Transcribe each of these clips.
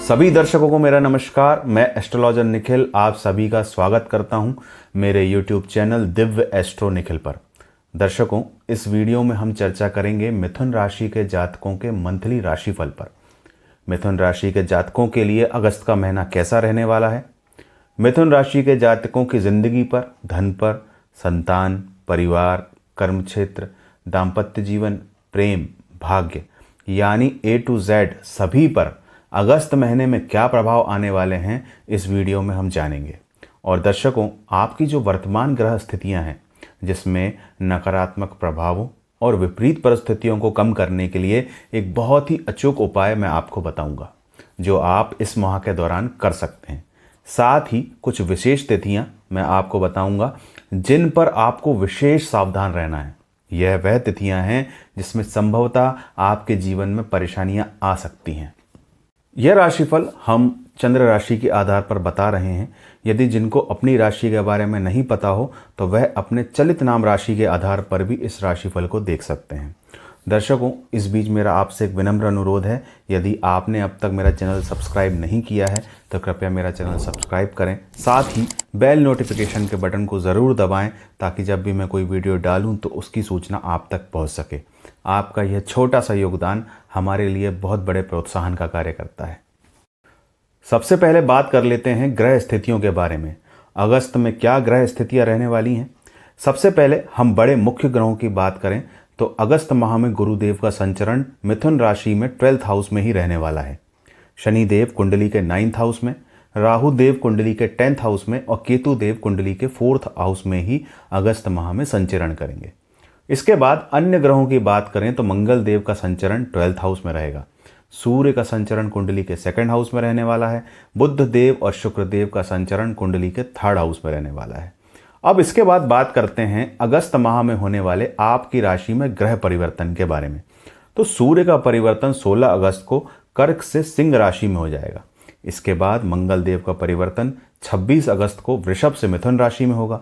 सभी दर्शकों को मेरा नमस्कार। मैं एस्ट्रोलॉजर निखिल आप सभी का स्वागत करता हूं मेरे YouTube channel Divya astro Nikhil पर। दर्शकों, इस वीडियो में हम चर्चा करेंगे मिथुन राशि के जातकों के मंथली राशिफल पर। मिथुन राशि के जातकों के लिए अगस्त का महीना कैसा रहने वाला है। मिथुन राशि के जातकों की जिंदगी पर, धन पर, संतान, परिवार, कर्म क्षेत्र, दाम्पत्य जीवन, प्रेम, भाग्य यानी A to Z सभी पर अगस्त महीने में क्या प्रभाव आने वाले हैं, इस वीडियो में हम जानेंगे। और दर्शकों, आपकी जो वर्तमान ग्रह स्थितियां हैं, जिसमें नकारात्मक प्रभावों और विपरीत परिस्थितियों को कम करने के लिए एक बहुत ही अचूक उपाय मैं आपको बताऊंगा, जो आप इस माह के दौरान कर सकते हैं। साथ ही कुछ विशेष तिथियां मैं आपको बताऊंगा जिन पर आपको विशेष सावधान रहना है। यह वह तिथियां हैं जिसमें संभवतः आपके जीवन में परेशानियां आ सकती हैं। यह राशिफल हम चंद्र राशि के आधार पर बता रहे हैं। यदि जिनको अपनी राशि के बारे में नहीं पता हो तो वह अपने चलित नाम राशि के आधार पर भी इस राशिफल को देख सकते हैं। दर्शकों, इस बीच मेरा आपसे एक विनम्र अनुरोध है, यदि आपने अब तक मेरा चैनल सब्सक्राइब नहीं किया है तो कृपया मेरा चैनल सब्सक्राइब करें। साथ ही बेल नोटिफिकेशन के बटन को ज़रूर दबाएं ताकि जब भी मैं कोई वीडियो डालूं तो उसकी सूचना आप तक पहुंच सके। आपका यह छोटा सा योगदान हमारे लिए बहुत बड़े प्रोत्साहन का कार्य करता है। सबसे पहले बात कर लेते हैं ग्रह स्थितियों के बारे में। अगस्त में क्या ग्रह स्थितियां रहने वाली हैं। सबसे पहले हम बड़े मुख्य ग्रहों की बात करें तो अगस्त माह में गुरुदेव का संचरण मिथुन राशि में 12th हाउस में ही रहने वाला है। शनिदेव कुंडली के 9th हाउस में, राहु देव कुंडली के 10th हाउस में और केतु देव कुंडली के 4th हाउस में ही अगस्त माह में संचरण करेंगे। इसके बाद अन्य ग्रहों की बात करें तो मंगल देव का संचरण 12th हाउस में रहेगा। सूर्य का संचरण कुंडली के 2nd हाउस में रहने वाला है। बुध देव और शुक्र देव का संचरण कुंडली के 3rd हाउस में रहने वाला है। अब इसके बाद बात करते हैं अगस्त माह में होने वाले आपकी राशि में ग्रह परिवर्तन के बारे में। तो सूर्य का परिवर्तन 16 अगस्त को कर्क से सिंह राशि में हो जाएगा। इसके बाद मंगल देव का परिवर्तन 26 अगस्त को वृषभ से मिथुन राशि में होगा।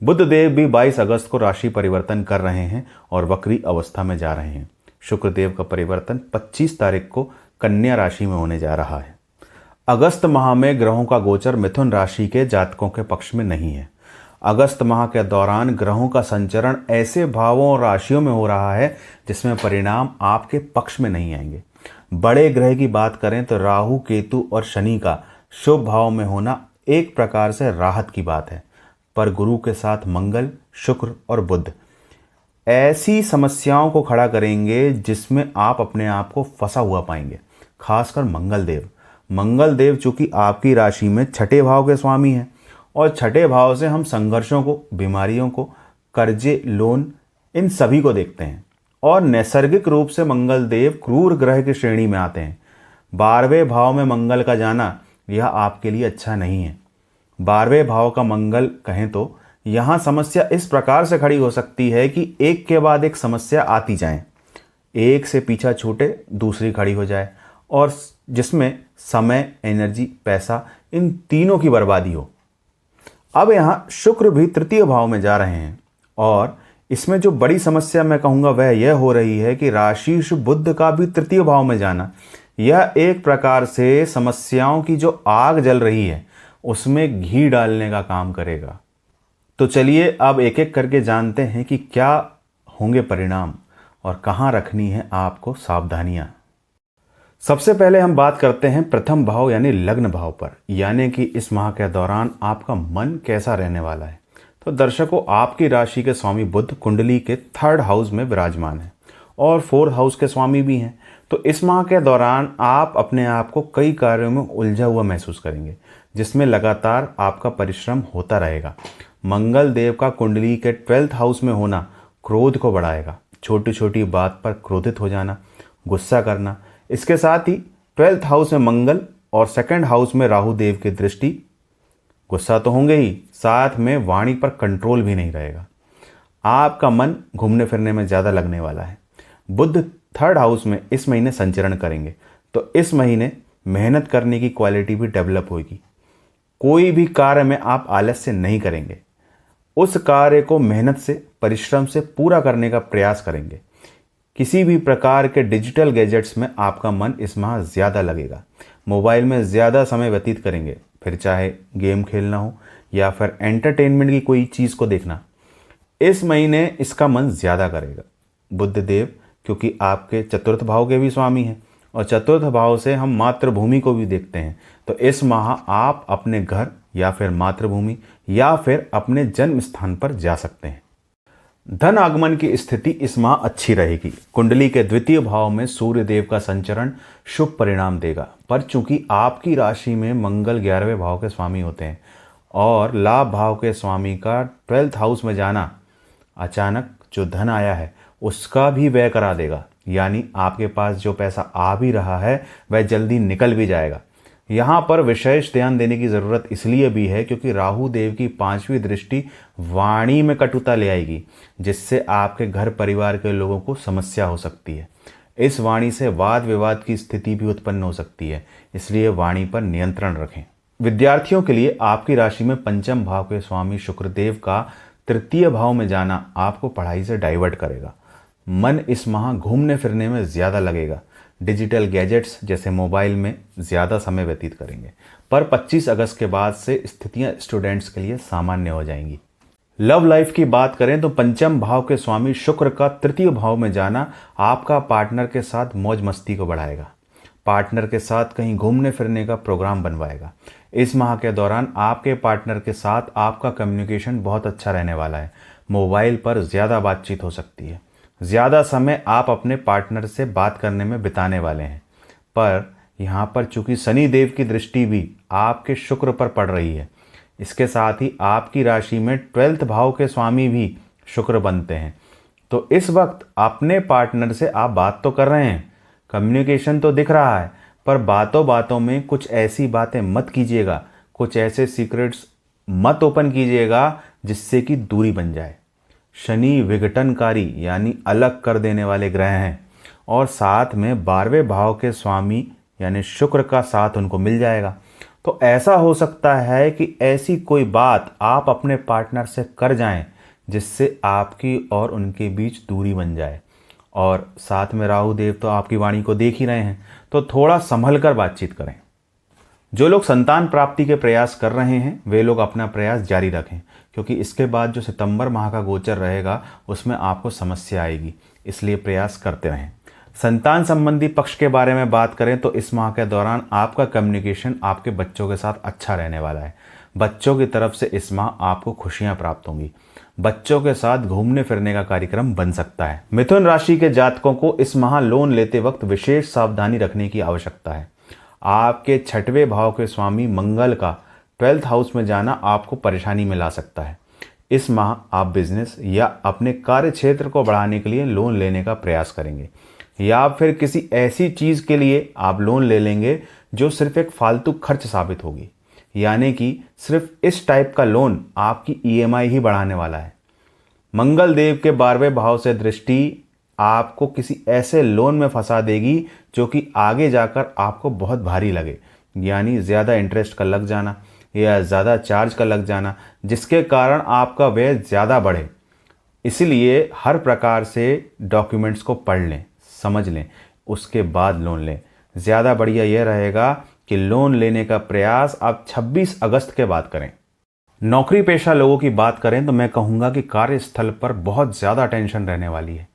बुध देव भी 22 अगस्त को राशि परिवर्तन कर रहे हैं और वक्री अवस्था में जा रहे हैं। शुक्र देव का परिवर्तन 25 तारीख को कन्या राशि में होने जा रहा है। अगस्त माह में ग्रहों का गोचर मिथुन राशि के जातकों के पक्ष में नहीं है। अगस्त माह के दौरान ग्रहों का संचरण ऐसे भावों और राशियों में हो रहा है जिसमें परिणाम आपके पक्ष में नहीं आएंगे। बड़े ग्रह की बात करें तो राहु, केतु और शनि का शुभ भाव में होना एक प्रकार से राहत की बात है, पर गुरु के साथ मंगल, शुक्र और बुध ऐसी समस्याओं को खड़ा करेंगे जिसमें आप अपने आप को फंसा हुआ पाएंगे। खासकर मंगल देव चूंकि आपकी राशि में 6ठे भाव के स्वामी हैं और 6ठे भाव से हम संघर्षों को, बीमारियों को, कर्जे, लोन, इन सभी को देखते हैं। और नैसर्गिक रूप से मंगल देव क्रूर ग्रह की श्रेणी में आते हैं। 12वें भाव में मंगल का जाना यह आपके लिए अच्छा नहीं है। 12वें भाव का मंगल कहें तो यहाँ समस्या इस प्रकार से खड़ी हो सकती है कि एक के बाद एक समस्या आती जाए, एक से पीछा छूटे दूसरी खड़ी हो जाए और जिसमें समय, एनर्जी, पैसा इन तीनों की बर्बादी हो। अब यहाँ शुक्र भी 3य भाव में जा रहे हैं और इसमें जो बड़ी समस्या मैं कहूँगा वह यह हो रही है कि राशिश बुध का भी 3य भाव में जाना, यह एक प्रकार से समस्याओं की जो आग जल रही है उसमें घी डालने का काम करेगा। तो चलिए अब एक एक करके जानते हैं कि क्या होंगे परिणाम और कहाँ रखनी है आपको सावधानियां। सबसे पहले हम बात करते हैं प्रथम भाव यानी लग्न भाव पर, यानी कि इस माह के दौरान आपका मन कैसा रहने वाला है। तो दर्शकों, आपकी राशि के स्वामी बुध कुंडली के 3rd हाउस में विराजमान है और 4th हाउस के स्वामी भी हैं। तो इस माह के दौरान आप अपने आप को कई कार्यों में उलझा हुआ महसूस करेंगे जिसमें लगातार आपका परिश्रम होता रहेगा। मंगल देव का कुंडली के 12th हाउस में होना क्रोध को बढ़ाएगा। छोटी छोटी बात पर क्रोधित हो जाना, गुस्सा करना। इसके साथ ही 12th हाउस में मंगल और 2nd हाउस में राहु देव की दृष्टि, गुस्सा तो होंगे ही, साथ में वाणी पर कंट्रोल भी नहीं रहेगा। आपका मन घूमने फिरने में ज़्यादा लगने वाला है। बुध 3rd हाउस में इस महीने संचरण करेंगे तो इस महीने मेहनत करने की क्वालिटी भी डेवलप होगी। कोई भी कार्य में आप आलस्य नहीं करेंगे, उस कार्य को मेहनत से, परिश्रम से पूरा करने का प्रयास करेंगे। किसी भी प्रकार के डिजिटल गैजेट्स में आपका मन इस माह ज़्यादा लगेगा। मोबाइल में ज़्यादा समय व्यतीत करेंगे, फिर चाहे गेम खेलना हो या फिर एंटरटेनमेंट की कोई चीज़ को देखना, इस महीने इसका मन ज़्यादा करेगा। बुध देव क्योंकि आपके चतुर्थ भाव के भी स्वामी हैं और चतुर्थ भाव से हम मातृभूमि को भी देखते हैं, तो इस माह आप अपने घर या फिर मातृभूमि या फिर अपने जन्म स्थान पर जा सकते हैं। धन आगमन की स्थिति इस माह अच्छी रहेगी। कुंडली के द्वितीय भाव में सूर्य देव का संचरण शुभ परिणाम देगा, पर चूंकि आपकी राशि में मंगल 11वें भाव के स्वामी होते हैं और लाभ भाव के स्वामी का 12th हाउस में जाना अचानक जो धन आया है उसका भी व्यय करा देगा। यानी आपके पास जो पैसा आ भी रहा है वह जल्दी निकल भी जाएगा। यहाँ पर विशेष ध्यान देने की ज़रूरत इसलिए भी है क्योंकि राहु देव की 5वीं दृष्टि वाणी में कटुता ले आएगी, जिससे आपके घर परिवार के लोगों को समस्या हो सकती है। इस वाणी से वाद विवाद की स्थिति भी उत्पन्न हो सकती है, इसलिए वाणी पर नियंत्रण रखें। विद्यार्थियों के लिए आपकी राशि में पंचम भाव के स्वामी शुक्रदेव का तृतीय भाव में जाना आपको पढ़ाई से डाइवर्ट करेगा। मन इस माह घूमने फिरने में ज़्यादा लगेगा। डिजिटल गैजेट्स जैसे मोबाइल में ज़्यादा समय व्यतीत करेंगे, पर 25 अगस्त के बाद से स्थितियां स्टूडेंट्स के लिए सामान्य हो जाएंगी। लव लाइफ की बात करें तो पंचम भाव के स्वामी शुक्र का तृतीय भाव में जाना आपका पार्टनर के साथ मौज मस्ती को बढ़ाएगा। पार्टनर के साथ कहीं घूमने फिरने का प्रोग्राम बनवाएगा। इस माह के दौरान आपके पार्टनर के साथ आपका कम्युनिकेशन बहुत अच्छा रहने वाला है। मोबाइल पर ज़्यादा बातचीत हो सकती है। ज़्यादा समय आप अपने पार्टनर से बात करने में बिताने वाले हैं, पर यहाँ पर चूंकि शनि देव की दृष्टि भी आपके शुक्र पर पड़ रही है, इसके साथ ही आपकी राशि में 12th भाव के स्वामी भी शुक्र बनते हैं, तो इस वक्त अपने पार्टनर से आप बात तो कर रहे हैं, कम्युनिकेशन तो दिख रहा है, पर बातों बातों में कुछ ऐसी बातें मत कीजिएगा, कुछ ऐसे सीक्रेट्स मत ओपन कीजिएगा जिससे कि दूरी बन जाए। शनि विघटनकारी यानी अलग कर देने वाले ग्रह हैं और साथ में 12वें भाव के स्वामी यानी शुक्र का साथ उनको मिल जाएगा। तो ऐसा हो सकता है कि ऐसी कोई बात आप अपने पार्टनर से कर जाएं जिससे आपकी और उनके बीच दूरी बन जाए। और साथ में राहु देव तो आपकी वाणी को देख ही रहे हैं, तो थोड़ा संभल कर बातचीत करें। जो लोग संतान प्राप्ति के प्रयास कर रहे हैं वे लोग अपना प्रयास जारी रखें, क्योंकि इसके बाद जो सितंबर माह का गोचर रहेगा उसमें आपको समस्या आएगी, इसलिए प्रयास करते रहें। संतान संबंधी पक्ष के बारे में बात करें तो इस माह के दौरान आपका कम्युनिकेशन आपके बच्चों के साथ अच्छा रहने वाला है। बच्चों की तरफ से इस माह आपको खुशियां प्राप्त होंगी। बच्चों के साथ घूमने फिरने का कार्यक्रम बन सकता है। मिथुन राशि के जातकों को इस माह लोन लेते वक्त विशेष सावधानी रखने की आवश्यकता है। आपके 6वें भाव के स्वामी मंगल का 12th हाउस में जाना आपको परेशानी में ला सकता है। इस माह आप बिजनेस या अपने कार्य क्षेत्र को बढ़ाने के लिए लोन लेने का प्रयास करेंगे, या फिर किसी ऐसी चीज़ के लिए आप लोन ले लेंगे जो सिर्फ एक फालतू खर्च साबित होगी। यानी कि सिर्फ इस टाइप का लोन आपकी EMI ही बढ़ाने वाला है। मंगल देव के 12वें भाव से दृष्टि आपको किसी ऐसे लोन में फंसा देगी जो कि आगे जाकर आपको बहुत भारी लगे, यानी ज़्यादा इंटरेस्ट का लग जाना या ज़्यादा चार्ज का लग जाना, जिसके कारण आपका व्यय ज़्यादा बढ़े। इसलिए हर प्रकार से डॉक्यूमेंट्स को पढ़ लें, समझ लें, उसके बाद लोन लें। ज़्यादा बढ़िया यह रहेगा कि लोन लेने का प्रयास आप 26 अगस्त के बाद करें। नौकरी पेशा लोगों की बात करें तो मैं कहूँगा कि कार्यस्थल पर बहुत ज़्यादा टेंशन रहने वाली है।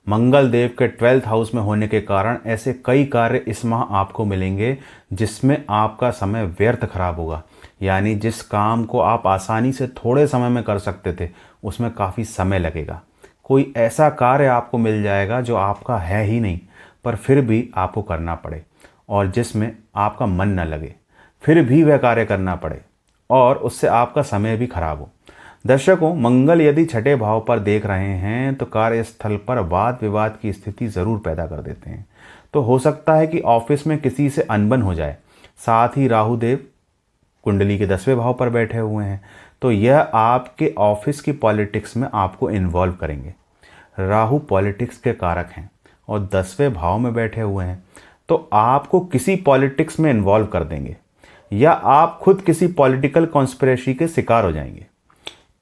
मंगल देव के 12th हाउस में होने के कारण ऐसे कई कार्य इस माह आपको मिलेंगे जिसमें आपका समय व्यर्थ खराब होगा। यानी जिस काम को आप आसानी से थोड़े समय में कर सकते थे उसमें काफ़ी समय लगेगा। कोई ऐसा कार्य आपको मिल जाएगा जो आपका है ही नहीं, पर फिर भी आपको करना पड़े, और जिसमें आपका मन न लगे, फिर भी वह कार्य करना पड़े और उससे आपका समय भी खराब हो। दर्शकों, मंगल यदि 6ठे भाव पर देख रहे हैं तो कार्यस्थल पर वाद विवाद की स्थिति ज़रूर पैदा कर देते हैं। तो हो सकता है कि ऑफिस में किसी से अनबन हो जाए। साथ ही राहु देव कुंडली के 10वें भाव पर बैठे हुए हैं, तो यह आपके ऑफिस की पॉलिटिक्स में आपको इन्वॉल्व करेंगे। राहु पॉलिटिक्स के कारक हैं और 10वें भाव में बैठे हुए हैं, तो आपको किसी पॉलिटिक्स में इन्वॉल्व कर देंगे या आप खुद किसी पॉलिटिकल कॉन्स्पिरेसी के शिकार हो जाएंगे।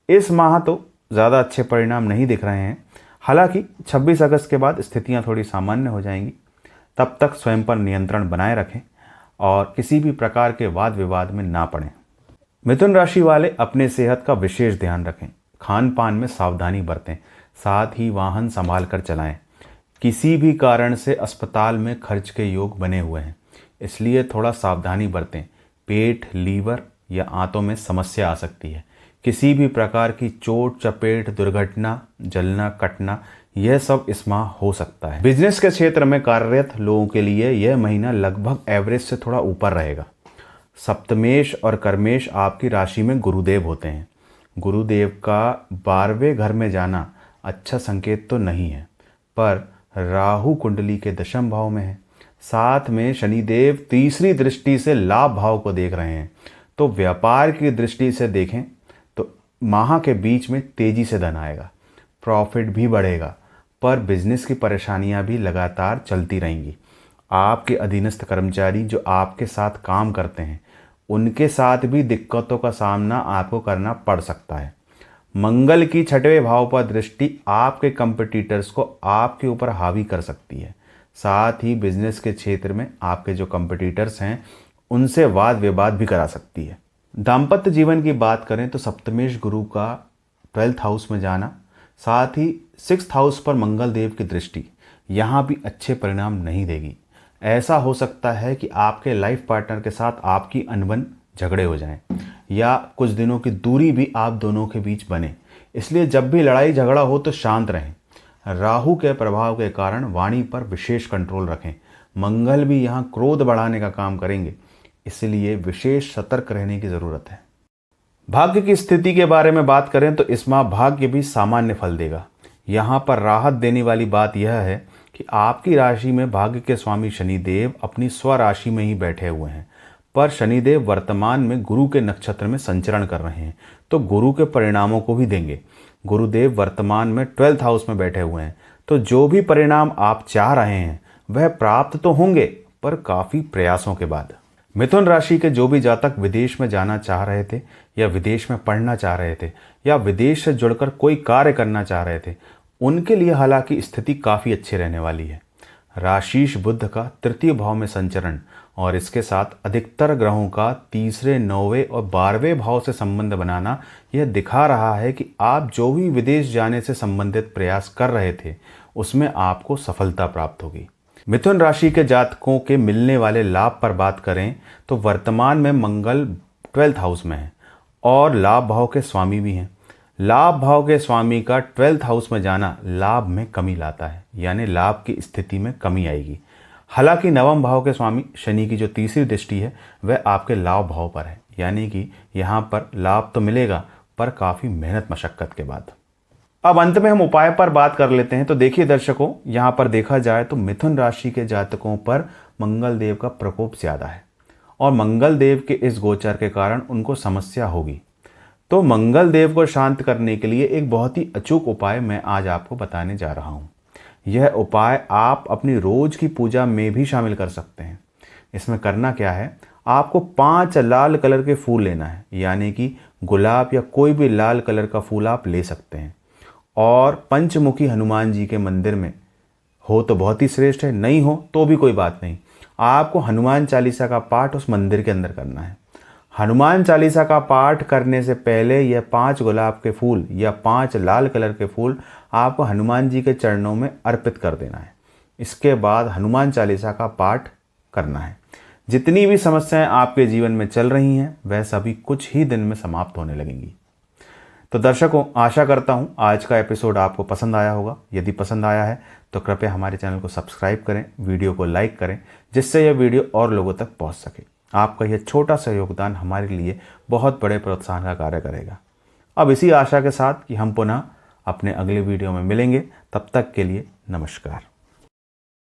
इस माह तो ज़्यादा अच्छे परिणाम नहीं दिख रहे हैं। हालांकि 26 अगस्त के बाद स्थितियां थोड़ी सामान्य हो जाएंगी। तब तक स्वयं पर नियंत्रण बनाए रखें और किसी भी प्रकार के वाद विवाद में ना पड़ें। मिथुन राशि वाले अपने सेहत का विशेष ध्यान रखें, खान पान में सावधानी बरतें, साथ ही वाहन संभाल कर चलाएं। किसी भी कारण से अस्पताल में खर्च के योग बने हुए हैं, इसलिए थोड़ा सावधानी बरतें। पेट, लीवर या आंतों में समस्या आ सकती है। किसी भी प्रकार की चोट, चपेट, दुर्घटना, जलना, कटना, यह सब इस माह हो सकता है। बिजनेस के क्षेत्र में कार्यरत लोगों के लिए यह महीना लगभग एवरेज से थोड़ा ऊपर रहेगा। सप्तमेश और कर्मेश आपकी राशि में गुरुदेव होते हैं। गुरुदेव का 12वें घर में जाना अच्छा संकेत तो नहीं है, पर राहु कुंडली के दशम भाव में है। साथ में शनिदेव तीसरी दृष्टि से लाभ भाव को देख रहे हैं। तो व्यापार की दृष्टि से देखें तो माह के बीच में तेजी से धन आएगा, प्रॉफिट भी बढ़ेगा, पर बिजनेस की परेशानियां भी लगातार चलती रहेंगी। आपके अधीनस्थ कर्मचारी जो आपके साथ काम करते हैं, उनके साथ भी दिक्कतों का सामना आपको करना पड़ सकता है। मंगल की 6वें भाव पर दृष्टि आपके कंपटीटर्स को आपके ऊपर हावी कर सकती है। साथ ही बिजनेस के क्षेत्र में आपके जो कंपटीटर्स हैं, उनसे वाद विवाद भी करा सकती है। दाम्पत्य जीवन की बात करें तो सप्तमेश गुरु का 12th हाउस में जाना, साथ ही 6th हाउस पर मंगल देव की दृष्टि यहाँ भी अच्छे परिणाम नहीं देगी। ऐसा हो सकता है कि आपके लाइफ पार्टनर के साथ आपकी अनबन झगड़े हो जाएं, या कुछ दिनों की दूरी भी आप दोनों के बीच बने। इसलिए जब भी लड़ाई झगड़ा हो तो शांत रहें। राहु के प्रभाव के कारण वाणी पर विशेष कंट्रोल रखें। मंगल भी यहाँ क्रोध बढ़ाने का काम करेंगे, इसलिए विशेष सतर्क रहने की ज़रूरत है। भाग्य की स्थिति के बारे में बात करें तो इस माह भाग्य भी सामान्य फल देगा। यहाँ पर राहत देने वाली बात यह है कि आपकी राशि में भाग्य के स्वामी शनिदेव अपनी स्वराशि में ही बैठे हुए हैं, पर शनिदेव वर्तमान में गुरु के नक्षत्र में संचरण कर रहे हैं, तो गुरु के परिणामों को भी देंगे। गुरुदेव वर्तमान में 12th हाउस में बैठे हुए हैं, तो जो भी परिणाम आप चाह रहे हैं वह प्राप्त तो होंगे, पर काफ़ी प्रयासों के बाद। मिथुन राशि के जो भी जातक विदेश में जाना चाह रहे थे, या विदेश में पढ़ना चाह रहे थे, या विदेश से जुड़कर कोई कार्य करना चाह रहे थे, उनके लिए हालांकि स्थिति काफ़ी अच्छी रहने वाली है। राशीष बुध का 3य भाव में संचरण और इसके साथ अधिकतर ग्रहों का 3रे, 9वें और 12वें भाव से संबंध बनाना यह दिखा रहा है कि आप जो भी विदेश जाने से संबंधित प्रयास कर रहे थे, उसमें आपको सफलता प्राप्त होगी। मिथुन राशि के जातकों के मिलने वाले लाभ पर बात करें तो वर्तमान में मंगल 12th हाउस में है और लाभ भाव के स्वामी भी हैं। लाभ भाव के स्वामी का 12th हाउस में जाना लाभ में कमी लाता है, यानी लाभ की स्थिति में कमी आएगी। हालांकि 9वें भाव के स्वामी शनि की जो तीसरी दृष्टि है वह आपके लाभ भाव पर है, यानी कि यहाँ पर लाभ तो मिलेगा, पर काफ़ी मेहनत मशक्कत के बाद। अब अंत में हम उपाय पर बात कर लेते हैं। तो देखिए दर्शकों, यहाँ पर देखा जाए तो मिथुन राशि के जातकों पर मंगल देव का प्रकोप ज़्यादा है और मंगल देव के इस गोचर के कारण उनको समस्या होगी। तो मंगल देव को शांत करने के लिए एक बहुत ही अचूक उपाय मैं आज आपको बताने जा रहा हूँ। यह उपाय आप अपनी रोज की पूजा में भी शामिल कर सकते हैं। इसमें करना क्या है, आपको 5 लाल कलर के फूल लेना है, यानी कि गुलाब या कोई भी लाल कलर का फूल आप ले सकते हैं, और पंचमुखी हनुमान जी के मंदिर में हो तो बहुत ही श्रेष्ठ है, नहीं हो तो भी कोई बात नहीं। आपको हनुमान चालीसा का पाठ उस मंदिर के अंदर करना है। हनुमान चालीसा का पाठ करने से पहले यह 5 गुलाब के फूल या 5 लाल कलर के फूल आपको हनुमान जी के चरणों में अर्पित कर देना है। इसके बाद हनुमान चालीसा का पाठ करना है। जितनी भी समस्याएं आपके जीवन में चल रही हैं वह सभी कुछ ही दिन में समाप्त होने लगेंगी। तो दर्शकों, आशा करता हूं आज का एपिसोड आपको पसंद आया होगा। यदि पसंद आया है तो कृपया हमारे चैनल को सब्सक्राइब करें, वीडियो को लाइक करें, जिससे यह वीडियो और लोगों तक पहुंच सके। आपका यह छोटा सा योगदान हमारे लिए बहुत बड़े प्रोत्साहन का कार्य करेगा। अब इसी आशा के साथ कि हम पुनः अपने अगले वीडियो में मिलेंगे, तब तक के लिए नमस्कार।